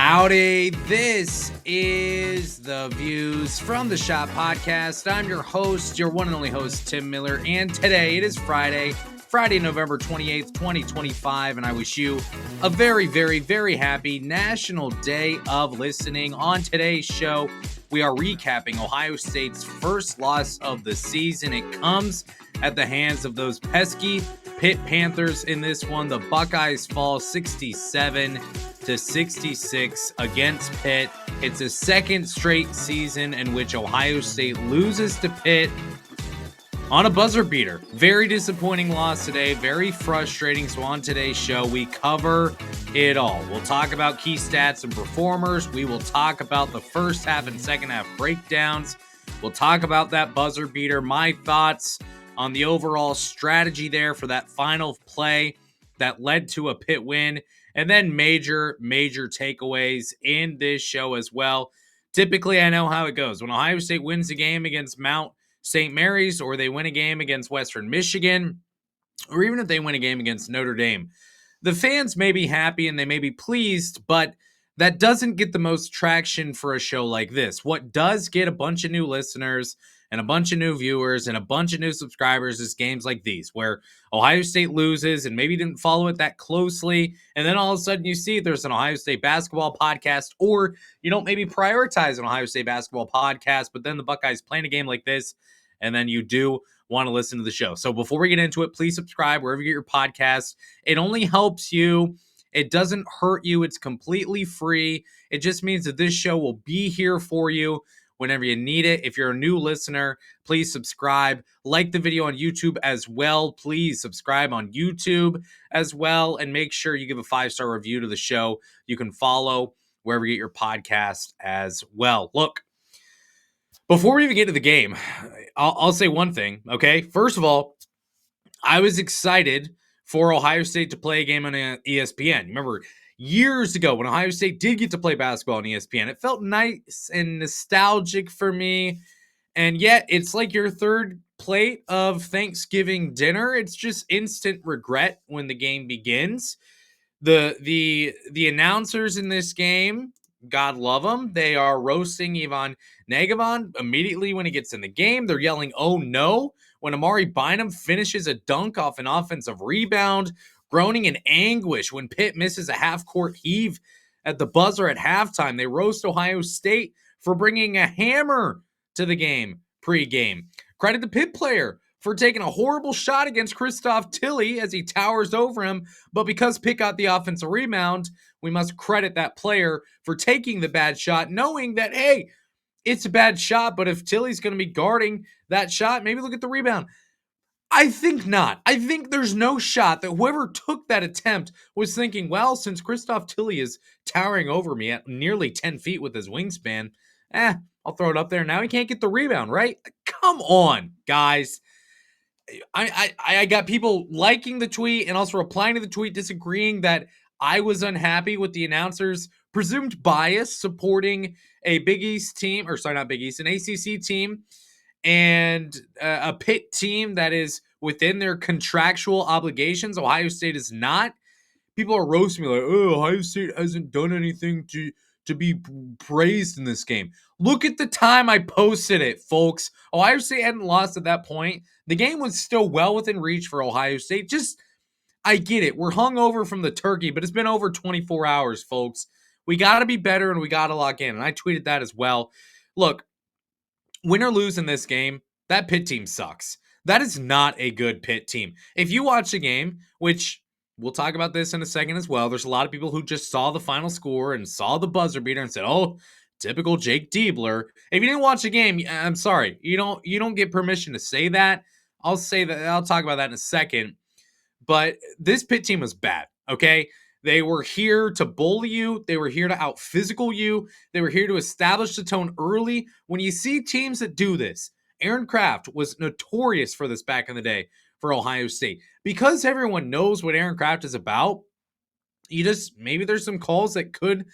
Howdy, this is the Views from the Schott podcast. I'm your host, your one and only host, Tim Miller, and today it is Friday, November 28th, 2025, and I wish you a very, very, very happy National Day of Listening. On today's show, we are recapping Ohio State's first loss of the season. It comes at the hands of those pesky Pitt Panthers in this one. The Buckeyes fall 67-66 against Pitt. It's a second straight season in which Ohio State loses to Pitt on a buzzer beater. Very disappointing loss today, very frustrating. So on today's show, we cover it all. We'll talk about key stats and performers. We will talk about the first half and second half breakdowns. We'll talk about that buzzer beater, my thoughts on the overall strategy there for that final play that led to a Pitt win, and then major takeaways in this show as well. Typically, I know how it goes. When Ohio State wins a game against Mount St. Mary's, or they win a game against Western Michigan, or even if they win a game against Notre Dame, the fans may be happy and they may be pleased, but that doesn't get the most traction for a show like this. What does get a bunch of new listeners and a bunch of new viewers and a bunch of new subscribers is games like these, where Ohio State loses and maybe didn't follow it that closely, and then all of a sudden you see there's an Ohio State basketball podcast, or you don't maybe prioritize an Ohio State basketball podcast, but then the Buckeyes playing a game like this, and then you do want to listen to the show. So before we get into it, please subscribe wherever you get your podcast. It only helps you. It doesn't hurt you. It's completely free. It just means that this show will be here for you whenever you need it. If you're a new listener, please subscribe. Like the video on YouTube as well. Please subscribe on YouTube as well. And make sure you give a 5-star review to the show. You can follow wherever you get your podcast as well. Look, before we even get to the game, I'll say one thing, okay? First of all, I was excited for Ohio State to play a game on ESPN. Remember, years ago when Ohio State did get to play basketball on ESPN, it felt nice and nostalgic for me. And yet, it's like your third plate of Thanksgiving dinner. It's just instant regret when the game begins. The announcers in this game, God love them, they are roasting Ivan Negevon immediately when he gets in the game. They're yelling, "Oh no," when Amare Bynum finishes a dunk off an offensive rebound, groaning in anguish when Pitt misses a half-court heave at the buzzer at halftime. They roast Ohio State for bringing a hammer to the game pre-game. Credit the Pitt player for taking a horrible shot against Christoph Tilley as he towers over him, but because Pitt got the offensive rebound, we must credit that player for taking the bad shot, knowing that, hey, it's a bad shot, but if Tilley's going to be guarding that shot, maybe look at the rebound. I think not. I think there's no shot that whoever took that attempt was thinking, well, since Christoph Tilley is towering over me at nearly 10 feet with his wingspan, I'll throw it up there. Now he can't get the rebound, right? Come on, guys. I got people liking the tweet and also replying to the tweet disagreeing that I was unhappy with the announcers' presumed bias supporting a Big East team, or sorry, not Big East, an ACC team, and a Pitt team that is within their contractual obligations. Ohio State is not. People are roasting me like, oh, Ohio State hasn't done anything to be praised in this game. Look at the time I posted it, folks. Ohio State hadn't lost at that point. The game was still well within reach for Ohio State. I get it. We're hungover from the turkey, but it's been over 24 hours, folks. We got to be better and we got to lock in. And I tweeted that as well. Look, win or lose in this game, that Pitt team sucks. That is not a good Pitt team. If you watch the game, which we'll talk about this in a second as well, there's a lot of people who just saw the final score and saw the buzzer beater and said, oh, typical Jake Diebler. If you didn't watch the game, I'm sorry. You don't get permission to say that. I'll say that. I'll talk about that in a second. But this Pitt team was bad, okay? They were here to bully you. They were here to out-physical you. They were here to establish the tone early. When you see teams that do this, Aaron Kraft was notorious for this back in the day for Ohio State. Because everyone knows what Aaron Kraft is about, maybe there's some calls that could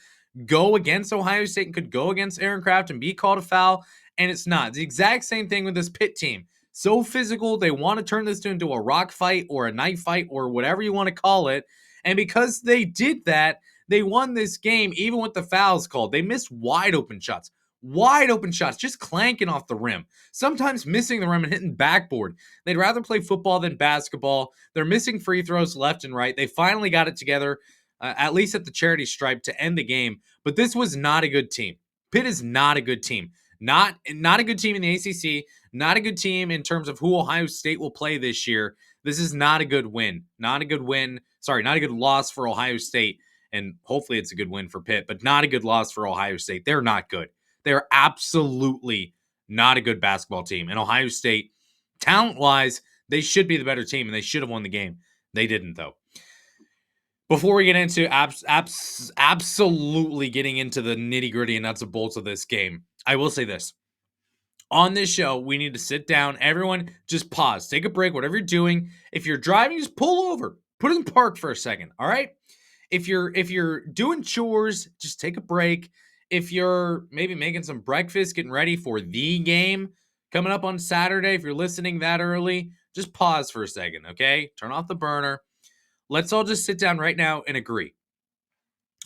go against Ohio State and could go against Aaron Kraft and be called a foul, and it's not. It's the exact same thing with this Pitt team. So physical, they want to turn this into a rock fight or a knife fight or whatever you want to call it. And because they did that, They won this game even with the fouls called. They missed wide open shots. Wide open shots, just clanking off the rim. Sometimes missing the rim and hitting backboard. They'd rather play football than basketball. They're missing free throws left and right. They finally got it together, at least at the charity stripe, to end the game. But this was not a good team. Pitt is not a good team. Not a good team in the ACC. Not a good team in terms of who Ohio State will play this year. This is not a good win. Not a good win. Sorry, not a good loss for Ohio State. And hopefully it's a good win for Pitt, but not a good loss for Ohio State. They're not good. They're absolutely not a good basketball team. And Ohio State, talent-wise, they should be the better team, and they should have won the game. They didn't, though. Before we get into absolutely getting into the nitty-gritty and nuts and bolts of this game, I will say this. On this show, we need to sit down. Everyone, just pause. Take a break, whatever you're doing. If you're driving, just pull over. Put it in park for a second, all right? If you're doing chores, just take a break. If you're maybe making some breakfast, getting ready for the game coming up on Saturday, if you're listening that early, just pause for a second, okay? Turn off the burner. Let's all just sit down right now and agree.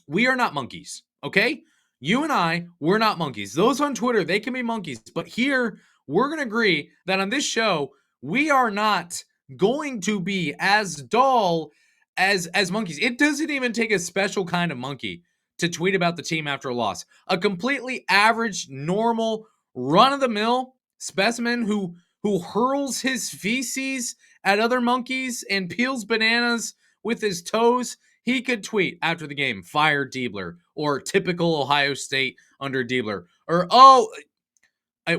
We are not monkeys, okay? You and I, we're not monkeys. Those on Twitter, they can be monkeys. But here, we're going to agree that on this show, we are not going to be as dull as monkeys. It doesn't even take a special kind of monkey to tweet about the team after a loss. A completely average, normal, run-of-the-mill specimen who hurls his feces at other monkeys and peels bananas with his toes, he could tweet after the game, fire Diebler, or typical Ohio State under Diebler, or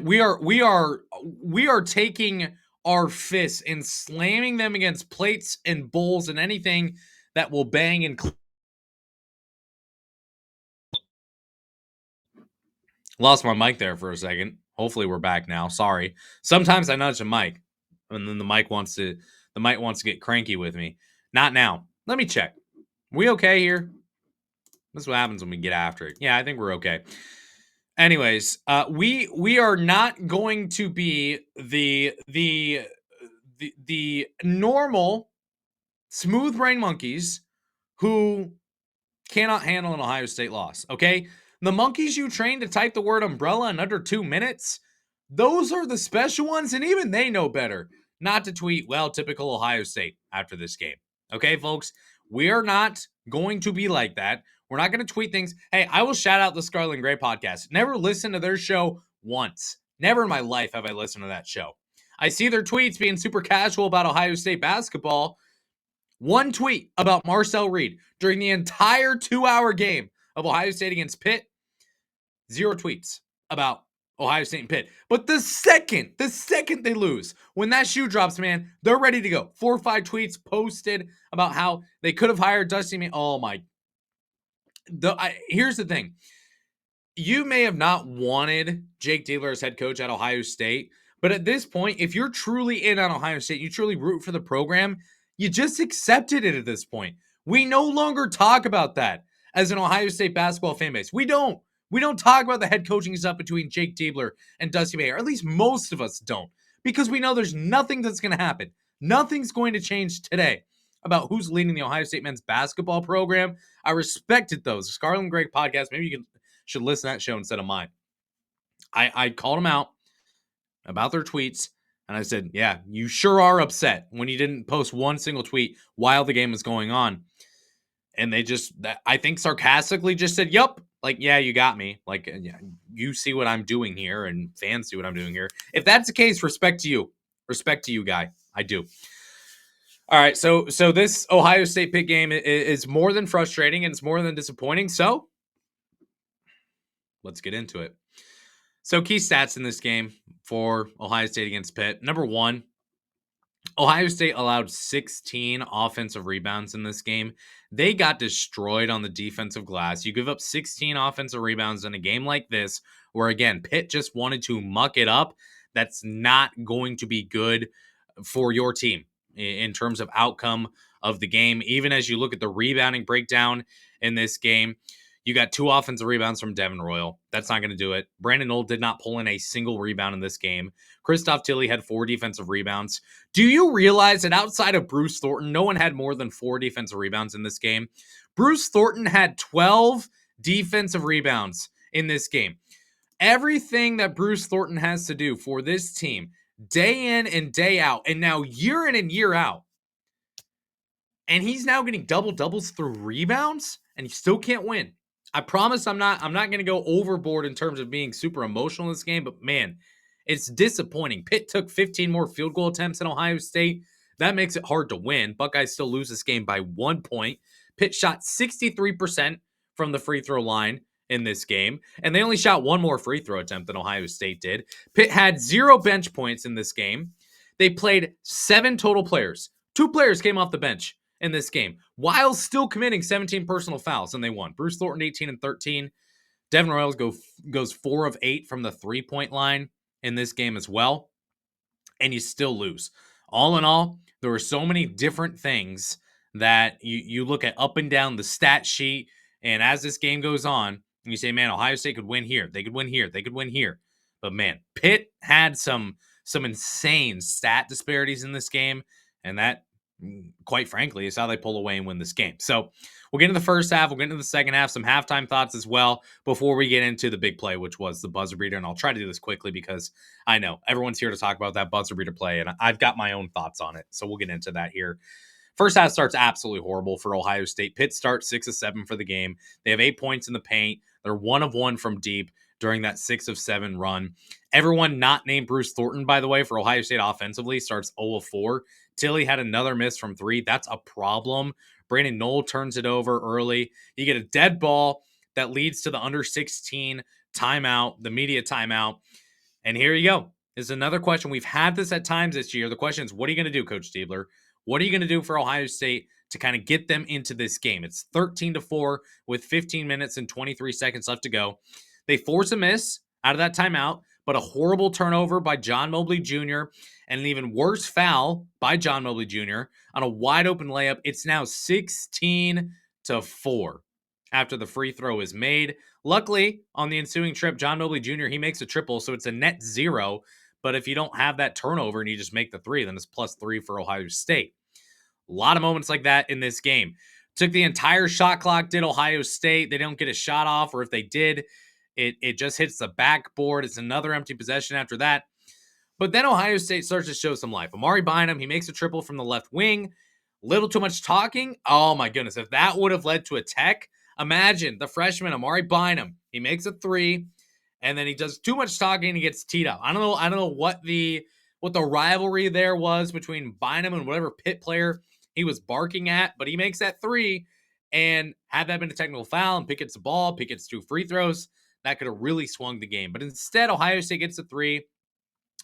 we are taking our fists and slamming them against plates and bowls and anything that will bang and Lost my mic there for a second. Hopefully we're back now. Sorry. Sometimes I nudge the mic and then the mic wants to get cranky with me. Not now. Let me check. We okay here? This is what happens when we get after it. Yeah, I think we're okay. Anyways, we are not going to be the normal smooth brain monkeys who cannot handle an Ohio State loss, okay? The monkeys you train to type the word umbrella in under 2 minutes, those are the special ones, and even they know better not to tweet, well, typical Ohio State after this game. Okay, folks? We are not going to be like that. We're not going to tweet things. Hey, I will shout out the Scarlet and Gray podcast. Never listened to their show once. Never in my life have I listened to that show. I see their tweets being super casual about Ohio State basketball. One tweet about Marcel Reed during the entire 2-hour game of Ohio State against Pitt. 0 tweets about Ohio State and Pitt. But the second they lose, when that shoe drops, man, they're ready to go. 4 or 5 tweets posted about how they could have hired Dusty May. Oh my. Here's the thing. You may have not wanted Jake Diebler as head coach at Ohio State, but at this point, if you're truly in on Ohio State, you truly root for the program, you just accepted it at this point. We no longer talk about that as an Ohio State basketball fan base. We don't. We don't talk about the head coaching stuff between Jake Diebler and Dusty May, or at least most of us don't, because we know there's nothing that's going to happen. Nothing's going to change today about who's leading the Ohio State men's basketball program. I respected those. Scarlet and Gray podcast. Maybe you should listen to that show instead of mine. I called them out about their tweets, and I said, yeah, you sure are upset when you didn't post one single tweet while the game was going on. And they just, I think sarcastically just said, yup. Like, yeah, you got me. Like, yeah, you see what I'm doing here, and fans see what I'm doing here. If that's the case, respect to you. Respect to you, guy. I do. All right, so this Ohio State Pitt game is more than frustrating, and it's more than disappointing. So let's get into it. So key stats in this game for Ohio State against Pitt. Number 1, Ohio State allowed 16 offensive rebounds in this game. They got destroyed on the defensive glass. You give up 16 offensive rebounds in a game like this, where, again, Pitt just wanted to muck it up. That's not going to be good for your team in terms of outcome of the game. Even as you look at the rebounding breakdown in this game, You got 2 offensive rebounds from Devin Royal. That's not going to do it. Brandon Knoll did not pull in a single rebound in this game. Christoph Tilly had 4 defensive rebounds. Do you realize that outside of Bruce Thornton, no one had more than 4 defensive rebounds in this game? Bruce Thornton had 12 defensive rebounds in this game. Everything that Bruce Thornton has to do for this team, day in and day out, and now year in and year out, and he's now getting double-doubles through rebounds, and he still can't win. I promise I'm not going to go overboard in terms of being super emotional in this game, but man, it's disappointing. Pitt took 15 more field goal attempts than Ohio State. That makes it hard to win. Buckeyes still lose this game by 1 point. Pitt shot 63% from the free throw line in this game, and they only shot 1 more free throw attempt than Ohio State did. Pitt had 0 bench points in this game. They played 7 total players. 2 players came off the bench in this game while still committing 17 personal fouls, and they won. Bruce Thornton 18 and 13. Devin Royal goes 4 of 8 from the 3-point line in this game as well, and you still lose. All in all, there were so many different things that you look at up and down the stat sheet, and as this game goes on, you say, man, Ohio State could win here. They could win here. They could win here. But man, Pitt had some insane stat disparities in this game, and that, quite frankly, is how they pull away and win this game. So we'll get into the first half. We'll get into the second half, some halftime thoughts as well before we get into the big play, which was the buzzer beater. And I'll try to do this quickly because I know everyone's here to talk about that buzzer beater play, and I've got my own thoughts on it. So we'll get into that here. First half starts absolutely horrible for Ohio State. Pitt starts 6 of 7 for the game. They have 8 points in the paint. They're 1 of 1 from deep during that 6 of 7 run. Everyone not named Bruce Thornton, by the way, for Ohio State offensively starts 0 of 4. Tilly had another miss from 3. That's a problem. Brandon Knoll turns it over early. You get a dead ball that leads to the under 16 timeout, the media timeout. And here you go. This is another question. We've had this at times this year. The question is, what are you going to do, Coach Stiebler? What are you going to do for Ohio State to kind of get them into this game? It's 13-4 with 15 minutes and 23 seconds left to go. They force a miss out of that timeout, but a horrible turnover by John Mobley Jr. and an even worse foul by John Mobley Jr. on a wide open layup. It's now 16-4 after the free throw is made. Luckily, on the ensuing trip, John Mobley Jr., he makes a triple, so it's a net 0. But if you don't have that turnover and you just make the 3, then it's +3 for Ohio State. A lot of moments like that in this game. Took the entire shot clock, did Ohio State. They don't get a shot off, or if they did, it just hits the backboard. It's another empty possession after that. But then Ohio State starts to show some life. Amare Bynum, he makes a triple from the left wing. Little too much talking. Oh my goodness, if that would have led to a tech, imagine the freshman Amare Bynum. He makes a 3, and then he does too much talking and he gets teed up. I don't know what the rivalry there was between Bynum and whatever Pitt player he was barking at, but he makes that 3, and had that been a technical foul and Pitt gets the ball, Pitt gets 2 free throws, that could have really swung the game. But instead, Ohio State gets a 3.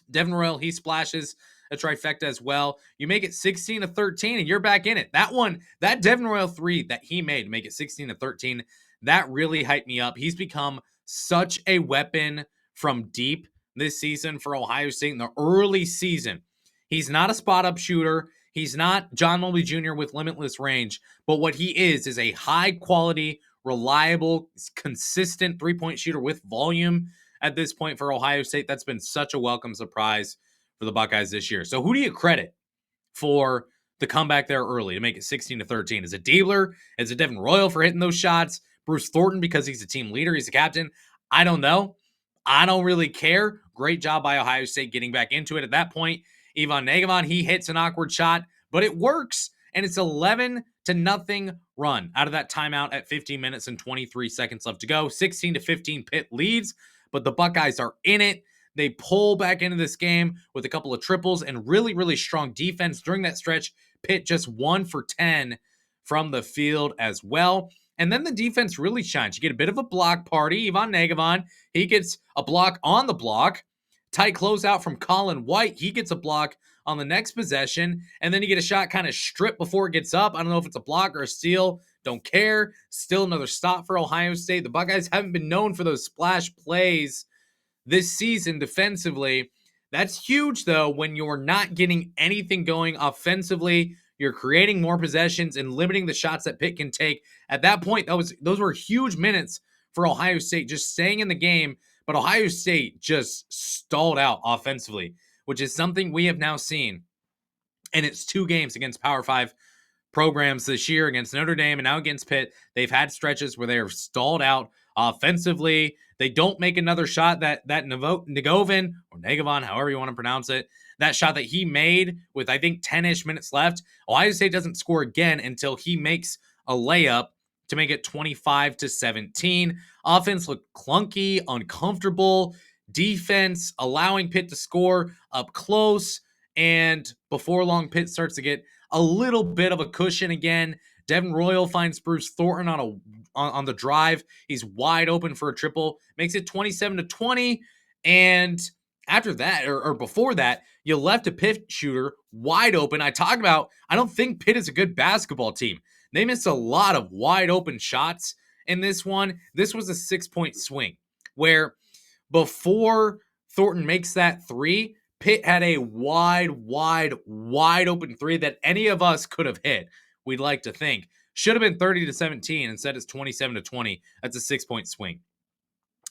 Devin Royal, he splashes a trifecta as well. You make it 16-13, and you're back in it. That Devin Royal 3 that he made to make it 16-13, that really hyped me up. He's become such a weapon from deep this season for Ohio State in the early season. He's not a spot-up shooter. He's not John Mobley Jr. with limitless range, but what he is a high-quality, reliable, consistent three-point shooter with volume at this point for Ohio State. That's been such a welcome surprise for the Buckeyes this year. So who do you credit for the comeback there early to make it 16-13? Is it Diebler? Is it Devin Royal for hitting those shots? Bruce Thornton because he's a team leader, he's a captain? I don't know. I don't really care. Great job by Ohio State getting back into it. At that point, Ivan Negevon, he hits an awkward shot, but it works, and it's 11-0 run out of that timeout at 15 minutes and 23 seconds left to go. 16-15 Pitt leads, but the Buckeyes are in it. They pull back into this game with a couple of triples and really, really strong defense during that stretch. Pitt just 1 for 10 from the field as well. And then the defense really shines. You get a bit of a block party. Ivan Negevon, he gets a block on the block. Tight closeout from Colin White. He gets a block on the next possession. And then you get a shot kind of stripped before it gets up. I don't know if it's a block or a steal. Don't care. Still another stop for Ohio State. The Buckeyes haven't been known for those splash plays this season defensively. That's huge, though, when you're not getting anything going offensively. You're creating more possessions and limiting the shots that Pitt can take. At that point, those were huge minutes for Ohio State just staying in the game, but Ohio State just stalled out offensively, which is something we have now seen in its 2 games against Power 5 programs this year, against Notre Dame and now against Pitt. They've had stretches where they are stalled out offensively. They don't make another shot. That Negovin, or Negavon, however you want to pronounce it, that shot that he made with, I think, 10-ish minutes left, Ohio State doesn't score again until he makes a layup to make it 25-17. Offense looked clunky, uncomfortable. Defense allowing Pitt to score up close. And before long, Pitt starts to get a little bit of a cushion again. Devin Royal finds Bruce Thornton on the drive. He's wide open for a triple, makes it 27-20. And after that, or before that, you left a Pitt shooter wide open. I don't think Pitt is a good basketball team. They missed a lot of wide open shots in this one. This was a 6-point swing where before Thornton makes that three, Pitt had a wide open three that any of us could have hit. We'd like to think. Should have been 30-17. Instead, it's 27-20. That's a 6-point swing.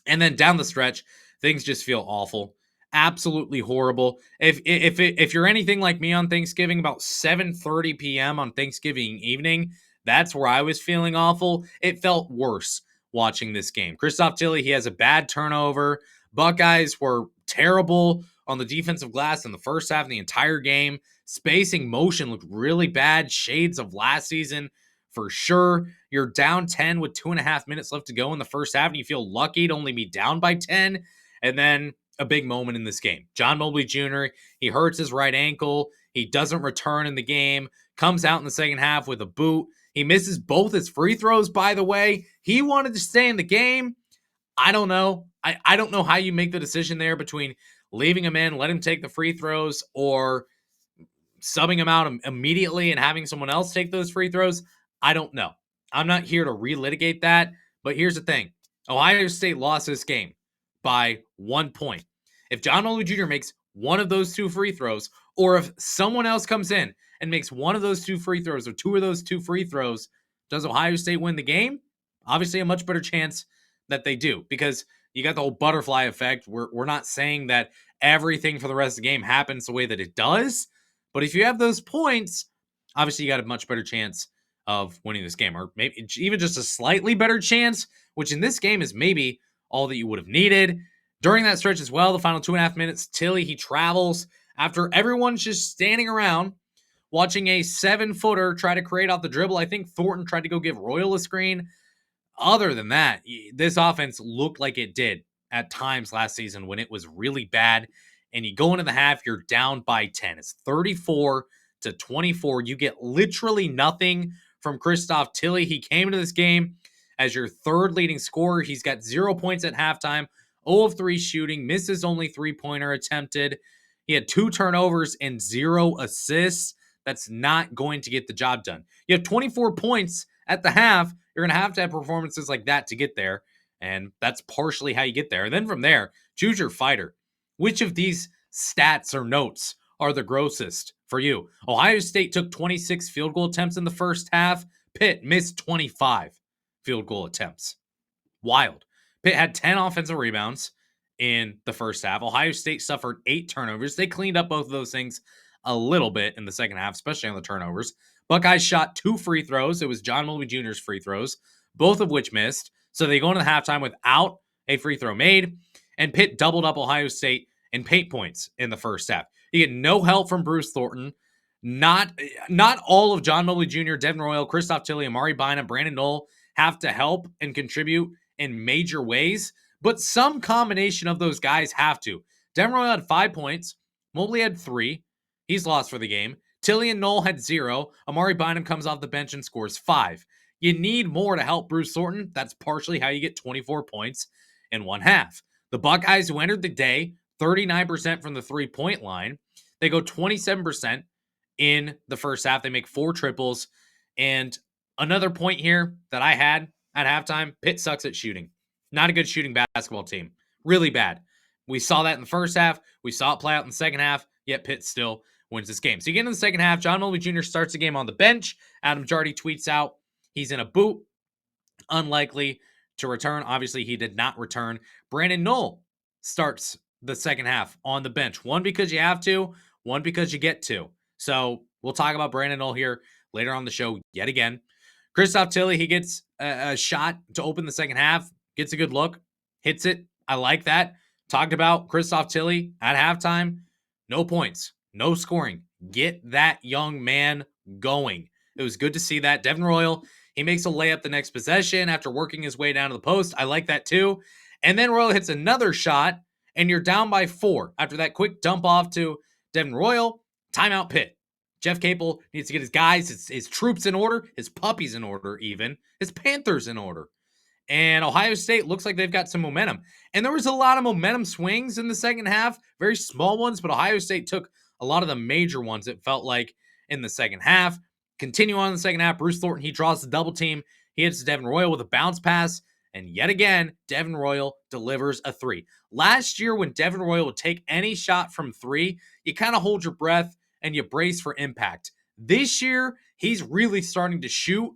And then down the stretch, things just feel awful. Absolutely horrible. If you're anything like me on Thanksgiving, about 7:30 p.m. on Thanksgiving evening, that's where I was feeling awful. It felt worse watching this game. Christoph Tilley, he has a bad turnover. Buckeyes were terrible on the defensive glass in the first half of the entire game. Spacing motion looked really bad. Shades of last season for sure. You're down 10 with 2.5 minutes left to go in the first half, and you feel lucky to only be down by 10. And then a big moment in this game. John Mobley Jr., he hurts his right ankle. He doesn't return in the game. Comes out in the second half with a boot. He misses both his free throws, by the way. He wanted to stay in the game. I don't know. I don't know how you make the decision there between leaving him in, let him take the free throws, or subbing him out immediately and having someone else take those free throws. I don't know. I'm not here to relitigate that, but here's the thing. Ohio State lost this game by 1 point. If John Mobley Jr. makes one of those 2 free throws, or if someone else comes in and makes one of those 2 free throws, or 2 of those 2 free throws, does Ohio State win the game? Obviously, a much better chance that they do, because you got the whole butterfly effect. We're not saying that everything for the rest of the game happens the way that it does, but if you have those points, obviously you got a much better chance of winning this game, or maybe even just a slightly better chance, which in this game is maybe all that you would have needed. During that stretch as well, the final 2.5 minutes, Tilley, he travels after everyone's just standing around watching a 7-footer try to create off the dribble. I think Thornton tried to go give Royal a screen. Other than that, this offense looked like it did at times last season when it was really bad. And you go into the half, you're down by 10. It's 34-24. You get literally nothing from Christoph Tilley. He came into this game as your third leading scorer. He's got 0 points at halftime, 0 of 3 shooting, misses only 3-pointer attempted. He had 2 turnovers and 0 assists. That's not going to get the job done. You have 24 points at the half. You're going to have performances like that to get there, and that's partially how you get there. And then from there, choose your fighter. Which of these stats or notes are the grossest for you? Ohio State took 26 field goal attempts in the first half. Pitt missed 25 field goal attempts. Wild. Pitt had 10 offensive rebounds in the first half. Ohio State suffered 8 turnovers. They cleaned up both of those things a little bit in the second half, especially on the turnovers. Buckeyes shot 2 free throws. It was John Mobley Jr.'s free throws, both of which missed. So they go into the halftime without a free throw made. And Pitt doubled up Ohio State in paint points in the first half. You get no help from Bruce Thornton. Not all of John Mobley Jr., Devin Royal, Christoph Tilley, Amare Bynum, Brandon Knoll have to help and contribute in major ways, but some combination of those guys have to. Devin Royal had 5 points. Mobley had 3. He's lost for the game. Tilley and Knoll had 0. Amare Bynum comes off the bench and scores 5. You need more to help Bruce Thornton. That's partially how you get 24 points in one half. The Buckeyes, who entered the day 39% from the 3-point line, they go 27% in the first half. They make 4 triples. And another point here that I had at halftime, Pitt sucks at shooting. Not a good shooting basketball team. Really bad. We saw that in the first half. We saw it play out in the second half, yet Pitt still wins this game. So you get into the second half. John Mobley Jr. starts the game on the bench. Adam Jardy tweets out he's in a boot, unlikely to return. Obviously, he did not return. Brandon Knoll starts the second half on the bench. One, because you have to. One, because you get to. So we'll talk about Brandon Knoll here later on the show yet again. Christoph Tilly, he gets a shot to open the second half. Gets a good look. Hits it. I like that. Talked about Christoph Tilly at halftime. No points. No scoring. Get that young man going. It was good to see that. Devin Royal, he makes a layup the next possession after working his way down to the post. I like that too. And then Royal hits another shot, and you're down by 4. After that quick dump off to Devin Royal, timeout Pitt. Jeff Capel needs to get his guys, his troops in order, his puppies in order even, his Panthers in order. And Ohio State looks like they've got some momentum. And there was a lot of momentum swings in the second half, very small ones, but Ohio State took a lot of the major ones, it felt like, in the second half. Continue on in the second half. Bruce Thornton, he draws the double team. He hits Devin Royal with a bounce pass. And yet again, Devin Royal delivers a 3. Last year, when Devin Royal would take any shot from 3, you kind of hold your breath and you brace for impact. This year, he's really starting to shoot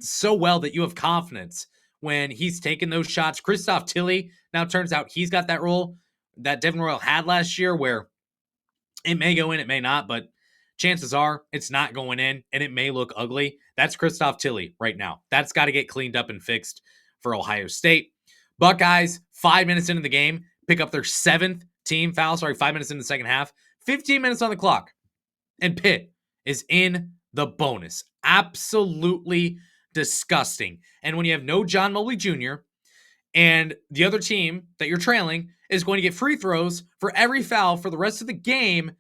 so well that you have confidence when he's taking those shots. Christoph Tilly, now turns out he's got that role that Devin Royal had last year where it may go in, it may not, but chances are it's not going in and it may look ugly. That's Christoph Tilly right now. That's got to get cleaned up and fixed for Ohio State. Buckeyes, 5 minutes into the game, pick up their 7th team foul. 5 minutes into the second half. 15 minutes on the clock. And Pitt is in the bonus. Absolutely disgusting. And when you have no John Mobley Jr. and the other team that you're trailing is going to get free throws for every foul for the rest of the game,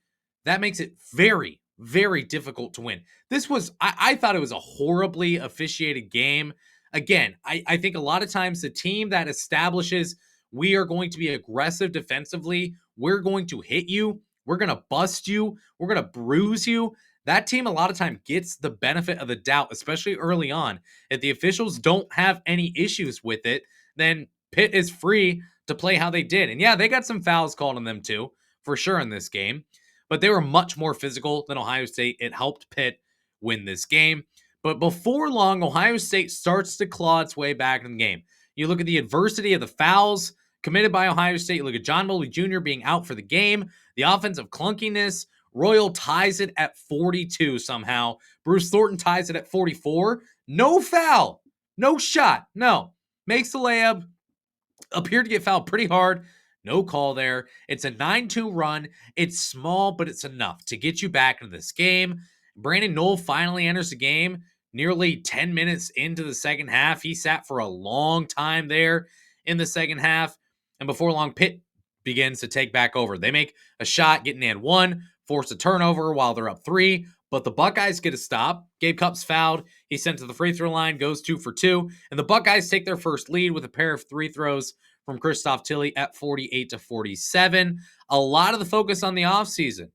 that makes it very, very difficult to win. This was, I thought it was a horribly officiated game. Again, I think a lot of times the team that establishes we are going to be aggressive defensively, we're going to hit you, we're going to bust you, we're going to bruise you, that team a lot of time gets the benefit of the doubt, especially early on. If the officials don't have any issues with it, then Pitt is free to play how they did. And yeah, they got some fouls called on them too, for sure in this game. But they were much more physical than Ohio State. It helped Pitt win this game. But before long, Ohio State starts to claw its way back in the game. You look at the adversity of the fouls committed by Ohio State. You look at John Mobley Jr. being out for the game. The offensive clunkiness. Royal ties it at 42 somehow. Bruce Thornton ties it at 44. No foul. No shot. No. Makes the layup. Appeared to get fouled pretty hard. No call there. It's a 9-2 run. It's small, but it's enough to get you back into this game. Brandon Knoll finally enters the game nearly 10 minutes into the second half. He sat for a long time there in the second half. And before long, Pitt begins to take back over. They make a shot, getting in 1, force a turnover while they're up 3. But the Buckeyes get a stop. Gabe Cupps fouled. He's sent to the free throw line, goes 2 for 2. And the Buckeyes take their first lead with a pair of 3 throws from Christoph Tilly at 48-47. A lot of the focus on the offseason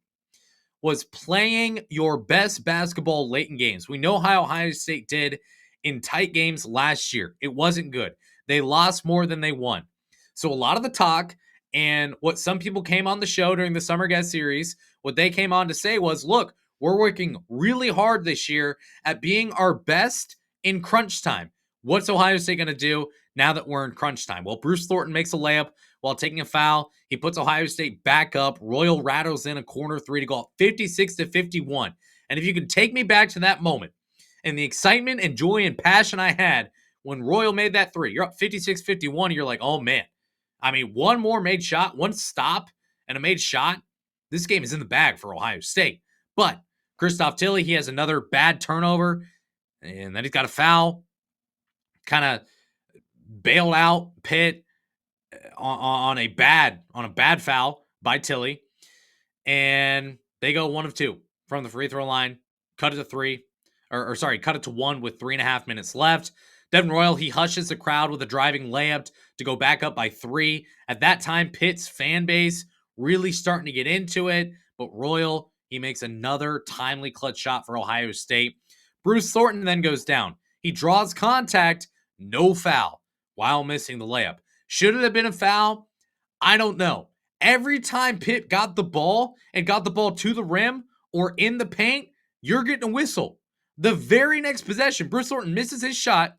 was playing your best basketball late in games. We know how Ohio State did in tight games last year. It wasn't good. They lost more than they won. So a lot of the talk and what some people came on the show during the Summer Guest Series, what they came on to say was, look, we're working really hard this year at being our best in crunch time. What's Ohio State going to do now that we're in crunch time? Well, Bruce Thornton makes a layup while taking a foul. He puts Ohio State back up. Royal rattles in a corner 3 to go up 56-51. And if you can take me back to that moment and the excitement and joy and passion I had when Royal made that 3, you're up 56-51. You're like, oh man. I mean, one more made shot, one stop, and a made shot. This game is in the bag for Ohio State. But Christoph Tilly, he has another bad turnover, and then he's got a foul. Kind of bailed out Pitt on a bad foul by Tilly. And they go 1 of 2 from the free throw line. Cut it to 3. Cut it to 1 with 3.5 minutes left. Devin Royal, he hushes the crowd with a driving layup to go back up by 3. At that time, Pitt's fan base really starting to get into it. But Royal, he makes another timely clutch shot for Ohio State. Bruce Thornton then goes down. He draws contact, no foul, while missing the layup. Should it have been a foul? I don't know. Every time Pitt got the ball and got the ball to the rim, or in the paint, you're getting a whistle. The very next possession, Bruce Thornton misses his shot.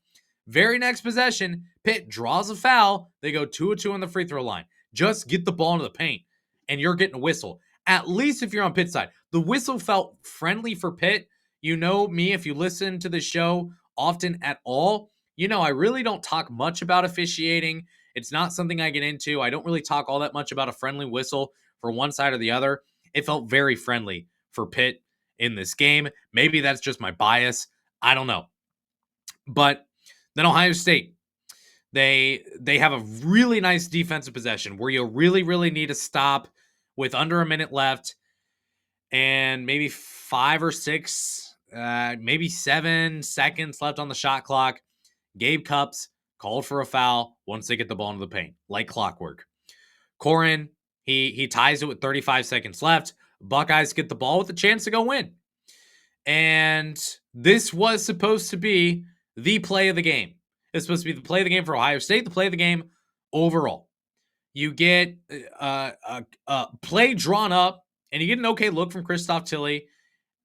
Very next possession, Pitt draws a foul. They go 2-2 on the free throw line. Just get the ball into the paint, and you're getting a whistle. At least if you're on Pitt side. The whistle felt friendly for Pitt. You know me, if you listen to the show often at all, you know I really don't talk much about officiating. It's not something I get into. I don't really talk all that much about a friendly whistle for one side or the other. It felt very friendly for Pitt in this game. Maybe that's just my bias. I don't know. But then Ohio State, they have a really nice defensive possession where you really need to stop with under a minute left and maybe 5 or 6, maybe 7 seconds left on the shot clock. Gabe Cupps called for a foul once they get the ball into the paint, like clockwork. Corin, he ties it with 35 seconds left. Buckeyes get the ball with a chance to go win. And this was supposed to be the play of the game. It's supposed to be the play of the game for Ohio State, the play of the game overall. You get a play drawn up, and you get an okay look from Christoph Tilley,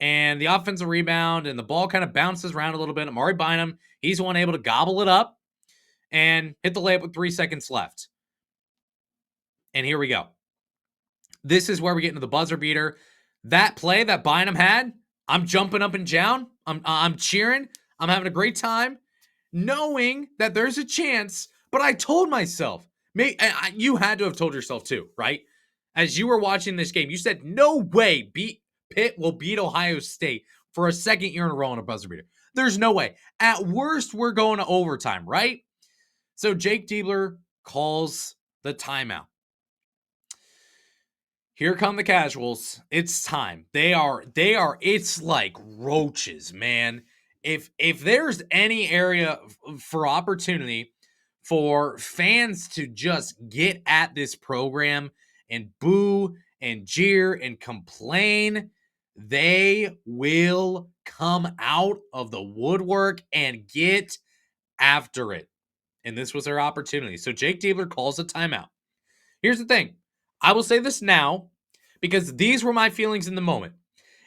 and the offensive rebound, and the ball kind of bounces around a little bit. Amare Bynum, he's the one able to gobble it up and hit the layup with 3 seconds left. And here we go. This is where we get into the buzzer beater. That play that Bynum had, I'm jumping up and down. I'm cheering. I'm having a great time, knowing that there's a chance. But I told myself, you had to have told yourself too, right? As you were watching this game, you said, no way Pitt will beat Ohio State for a second year in a row on a buzzer beater. There's no way. At worst, we're going to overtime, right? So Jake Diebler calls the timeout. Here come the casuals. It's time. They are, it's like roaches, man. If there's any area for opportunity for fans to just get at this program and boo and jeer and complain, they will come out of the woodwork and get after it. And this was their opportunity. So Jake Diebler calls a timeout. Here's the thing. I will say this now because these were my feelings in the moment.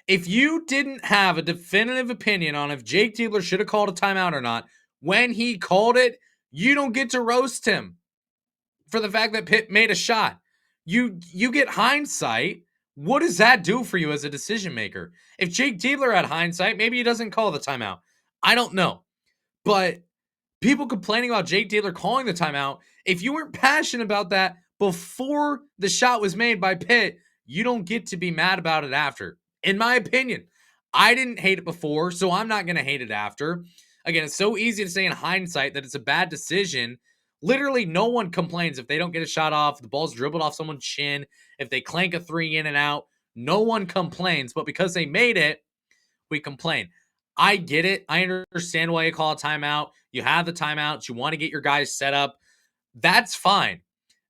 If you didn't have a definitive opinion on if Jake Diebler should have called a timeout or not, when he called it, you don't get to roast him for the fact that Pitt made a shot. You get hindsight. What does that do for you as a decision maker? If Jake Diebler had hindsight, maybe he doesn't call the timeout. I don't know. But people complaining about Jake Diebler calling the timeout, if you weren't passionate about that before the shot was made by Pitt, you don't get to be mad about it after. In my opinion, I didn't hate it before, so I'm not going to hate it after. Again, it's so easy to say in hindsight that it's a bad decision. Literally, no one complains if they don't get a shot off, the ball's dribbled off someone's chin, if they clank a 3 in and out. No one complains, but because they made it, we complain. I get it. I understand why you call a timeout. You have the timeouts. You want to get your guys set up. That's fine.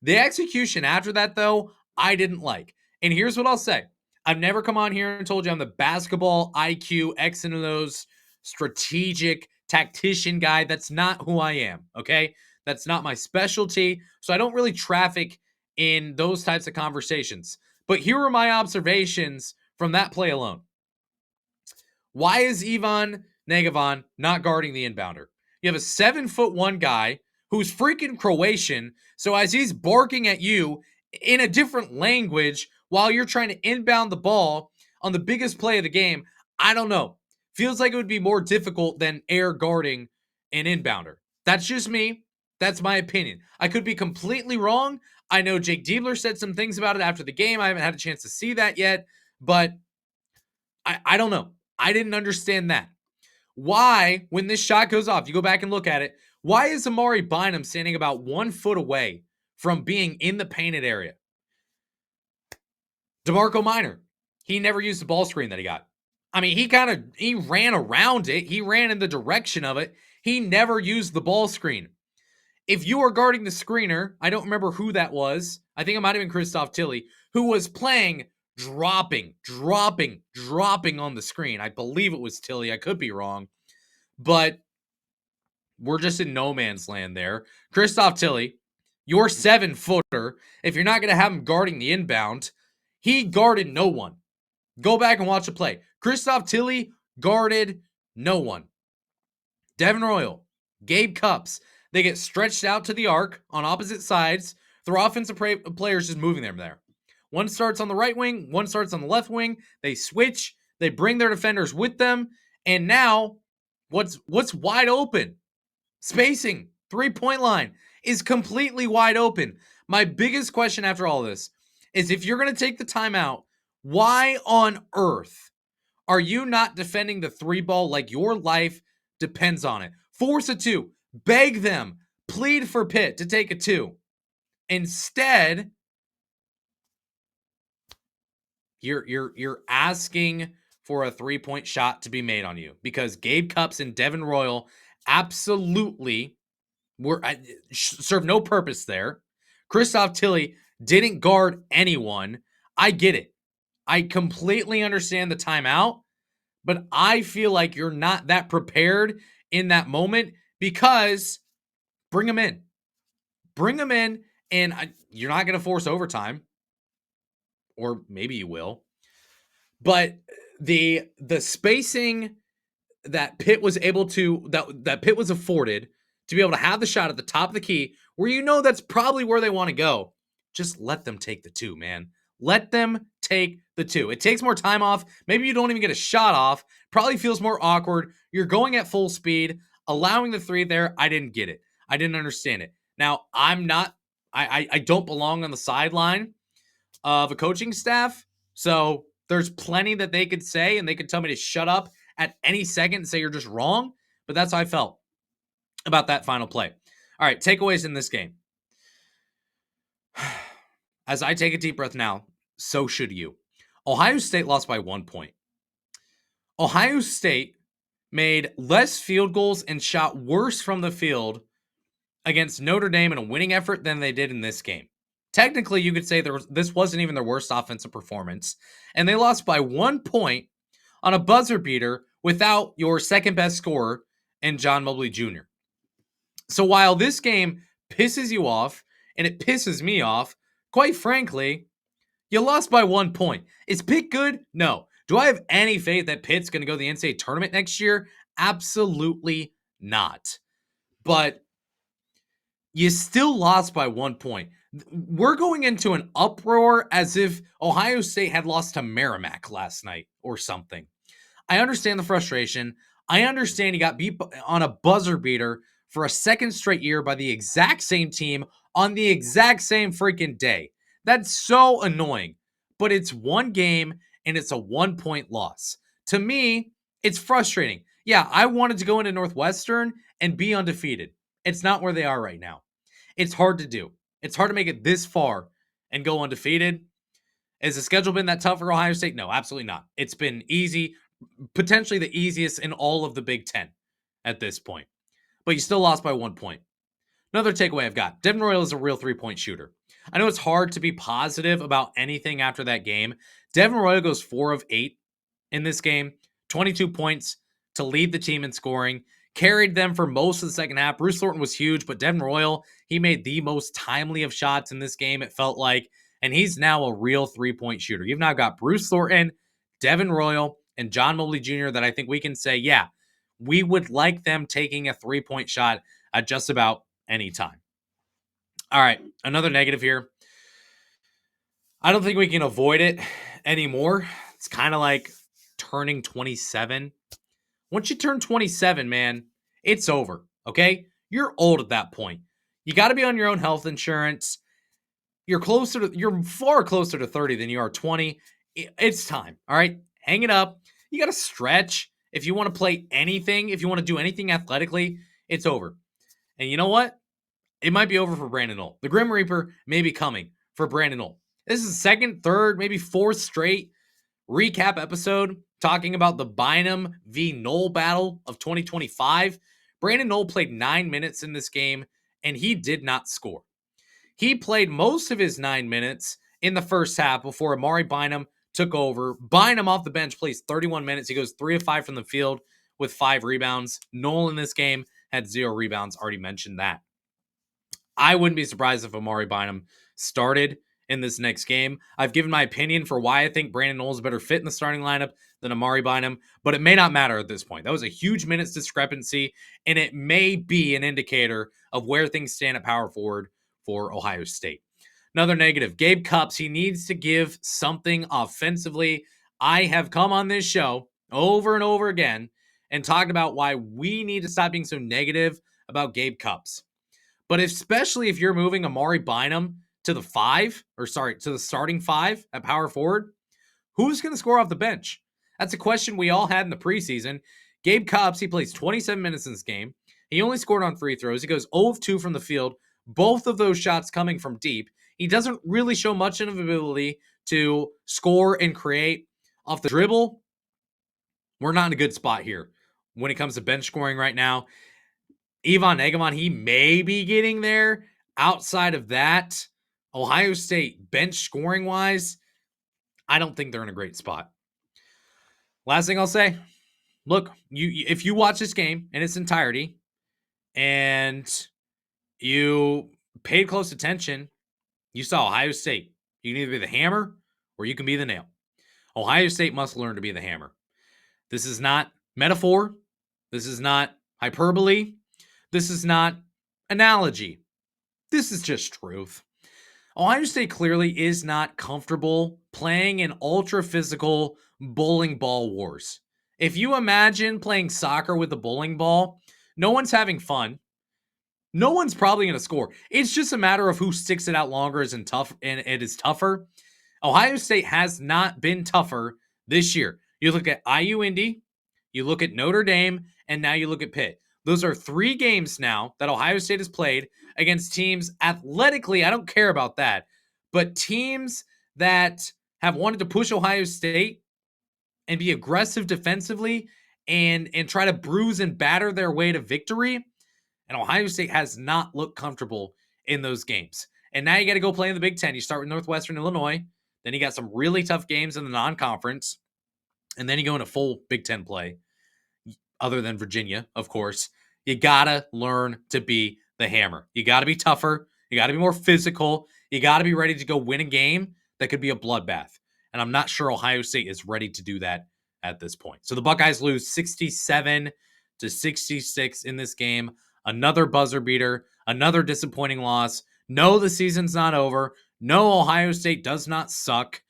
The execution after that, though, I didn't like. And here's what I'll say. I've never come on here and told you I'm the basketball IQ, X and O's, strategic tactician guy. That's not who I am, okay? That's not my specialty. So I don't really traffic in those types of conversations. But here are my observations from that play alone. Why is Ivan Negevon not guarding the inbounder? You have a 7'1" guy who's freaking Croatian. So as he's barking at you in a different language while you're trying to inbound the ball on the biggest play of the game, I don't know. Feels like it would be more difficult than air guarding an inbounder. That's just me. That's my opinion. I could be completely wrong. I know Jake Diebler said some things about it after the game. I haven't had a chance to see that yet, but I don't know. I didn't understand that. Why, when this shot goes off, you go back and look at it, why is Amare Bynum standing about 1 foot away from being in the painted area? DeMarco Minor, he never used the ball screen that he got. I mean, he ran around it. He ran in the direction of it. He never used the ball screen. If you are guarding the screener, I don't remember who that was. I think it might have been Christoph Tilley, who was playing dropping on the screen. I believe it was Tilley. I could be wrong. But we're just in no man's land there. Christoph Tilley, your 7-footer, if you're not going to have him guarding the inbound, he guarded no one. Go back and watch the play. Christoph Tilly guarded no one. Devin Royal, Gabe Cupps, they get stretched out to the arc on opposite sides. Their offensive players just moving them there. One starts on the right wing, one starts on the left wing. They switch, they bring their defenders with them, and now what's wide open? Spacing, 3-point line is completely wide open. My biggest question after all this is if you're going to take the timeout, why on earth are you not defending the 3 ball like your life depends on it? Force a 2. Beg them. Plead for Pitt to take a 2. Instead, you're asking for a 3-point shot to be made on you because Gabe Cupps and Devin Royal absolutely serve no purpose there. Christoph Tilly didn't guard anyone. I get it. I completely understand the timeout, but I feel like you're not that prepared in that moment because bring them in. Bring them in, and you're not going to force overtime. Or maybe you will. But the spacing that Pitt was able to, that Pitt was afforded to be able to have the shot at the top of the key, where you know that's probably where they want to go, just let them take the 2, man. Let them take the 2. It takes more time off. Maybe you don't even get a shot off. Probably feels more awkward. You're going at full speed, allowing the 3 there. I didn't get it. I didn't understand it. Now, I don't belong on the sideline of a coaching staff, so there's plenty that they could say, and they could tell me to shut up at any second and say you're just wrong, but that's how I felt about that final play. All right, takeaways in this game. As I take a deep breath now, so should you. Ohio State lost by 1 point. Ohio State made less field goals and shot worse from the field against Notre Dame in a winning effort than they did in this game. Technically, you could say this wasn't even their worst offensive performance, and they lost by 1 point on a buzzer beater without your second best scorer in John Mobley Jr. So while this game pisses you off, and it pisses me off, quite frankly, you lost by 1 point. Is Pitt good? No. Do I have any faith that Pitt's going to go to the NCAA tournament next year? Absolutely not. But you still lost by 1 point. We're going into an uproar as if Ohio State had lost to Merrimack last night or something. I understand the frustration. I understand you got beat on a buzzer beater for a second straight year by the exact same team on the exact same freaking day. That's so annoying. But it's one game and it's a 1 point loss. To me, it's frustrating. Yeah, I wanted to go into Northwestern and be undefeated. It's not where they are right now. It's hard to do. It's hard to make it this far and go undefeated. Has the schedule been that tough for Ohio State? No, absolutely not. It's been easy, potentially the easiest in all of the Big Ten at this point. But you still lost by 1 point. Another takeaway I've got, Devin Royal is a real 3-point shooter. I know it's hard to be positive about anything after that game. Devin Royal goes 4 of 8 in this game, 22 points to lead the team in scoring, carried them for most of the second half. Bruce Thornton was huge, but Devin Royal, he made the most timely of shots in this game, it felt like, and he's now a real 3-point shooter. You've now got Bruce Thornton, Devin Royal, and John Mobley Jr. that I think we can say, yeah, we would like them taking a 3-point shot at just about any time. All right, another negative here. I don't think we can avoid it anymore. It's kind of like turning 27. Once you turn 27, man, it's over, okay? You're old at that point. You got to be on your own health insurance. You're far closer to 30 than you are 20. It's time, all right? Hang it up. You got to stretch. If you want to play anything, if you want to do anything athletically, it's over. And you know what? It might be over for Brandon Knoll. The Grim Reaper may be coming for Brandon Knoll. This is the second, third, maybe fourth straight recap episode talking about the Bynum v. Knoll battle of 2025. Brandon Knoll played 9 minutes in this game, and he did not score. He played most of his 9 minutes in the first half before Amare Bynum took over. Bynum off the bench plays 31 minutes. He goes 3 of 5 from the field with 5 rebounds. Knoll in this game had 0 rebounds. Already mentioned that. I wouldn't be surprised if Amare Bynum started in this next game. I've given my opinion for why I think Brandon Knowles is a better fit in the starting lineup than Amare Bynum, but it may not matter at this point. That was a huge minutes discrepancy, and it may be an indicator of where things stand at power forward for Ohio State. Another negative, Gabe Cupps. He needs to give something offensively. I have come on this show over and over again and talked about why we need to stop being so negative about Gabe Cupps. But especially if you're moving Amare Bynum to the starting five at power forward, who's going to score off the bench? That's a question we all had in the preseason. Gabe Cupps, he plays 27 minutes in this game. He only scored on free throws. He goes 0 of 2 from the field, both of those shots coming from deep. He doesn't really show much of an ability to score and create off the dribble. We're not in a good spot here when it comes to bench scoring right now. Ivan Egamon, he may be getting there. Outside of that, Ohio State bench scoring wise, I don't think they're in a great spot. Last thing I'll say, look, if you watch this game in its entirety and you paid close attention, you saw Ohio State. You can either be the hammer or you can be the nail. Ohio State must learn to be the hammer. This is not metaphor. This is not hyperbole. This is not analogy. This is just truth. Ohio State clearly is not comfortable playing in ultra-physical bowling ball wars. If you imagine playing soccer with a bowling ball, no one's having fun. No one's probably going to score. It's just a matter of who sticks it out longer and it is tougher. Ohio State has not been tougher this year. You look at IU Indy, you look at Notre Dame, and now you look at Pitt. Those are 3 games now that Ohio State has played against teams athletically. I don't care about that, but teams that have wanted to push Ohio State and be aggressive defensively and try to bruise and batter their way to victory. And Ohio State has not looked comfortable in those games. And now you got to go play in the Big Ten. You start with Northwestern Illinois. Then you got some really tough games in the non-conference. And then you go into full Big Ten play, other than Virginia, of course. You got to learn to be the hammer. You got to be tougher. You got to be more physical. You got to be ready to go win a game that could be a bloodbath. And I'm not sure Ohio State is ready to do that at this point. So the Buckeyes lose 67-66 in this game. Another buzzer beater, another disappointing loss. No, the season's not over. No, Ohio State does not suck.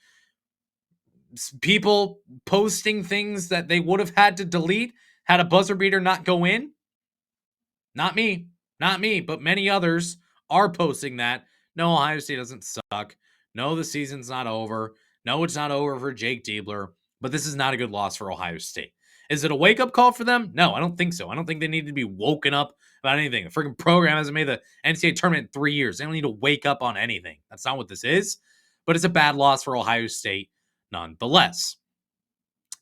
People posting things that they would have had to delete had a buzzer beater not go in. Not me, but many others are posting that. No, Ohio State doesn't suck. No, the season's not over. No, it's not over for Jake Diebler, but this is not a good loss for Ohio State. Is it a wake-up call for them? No, I don't think so. I don't think they need to be woken up about anything. The freaking program hasn't made the NCAA tournament in 3 years. They don't need to wake up on anything. That's not what this is, but it's a bad loss for Ohio State nonetheless.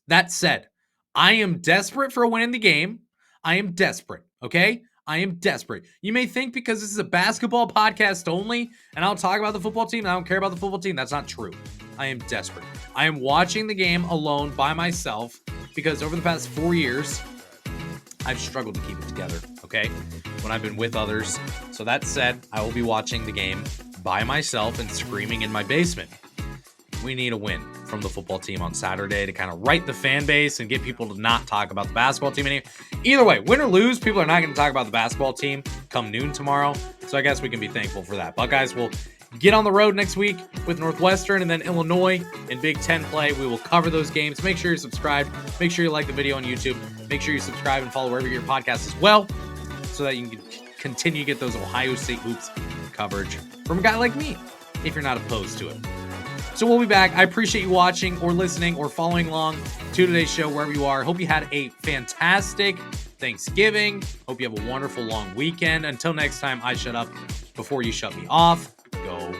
That said, I am desperate for a win in the game. I am desperate, okay? I am desperate. You may think because this is a basketball podcast only, and I'll talk about the football team, and I don't care about the football team. That's not true. I am desperate. I am watching the game alone by myself because over the past 4 years, I've struggled to keep it together, okay? When I've been with others. So that said, I will be watching the game by myself and screaming in my basement. We need a win from the football team on Saturday to kind of right the fan base and get people to not talk about the basketball team anymore. Either way, win or lose, people are not going to talk about the basketball team come noon tomorrow. So I guess we can be thankful for that. Buckeyes will get on the road next week with Northwestern and then Illinois in Big Ten play. We will cover those games. Make sure you're subscribed. Make sure you like the video on YouTube. Make sure you subscribe and follow wherever you get your podcast as well so that you can continue to get those Ohio State hoops coverage from a guy like me if you're not opposed to it. So we'll be back. I appreciate you watching or listening or following along to today's show wherever you are. Hope you had a fantastic Thanksgiving. Hope you have a wonderful long weekend. Until next time, I shut up before you shut me off. Go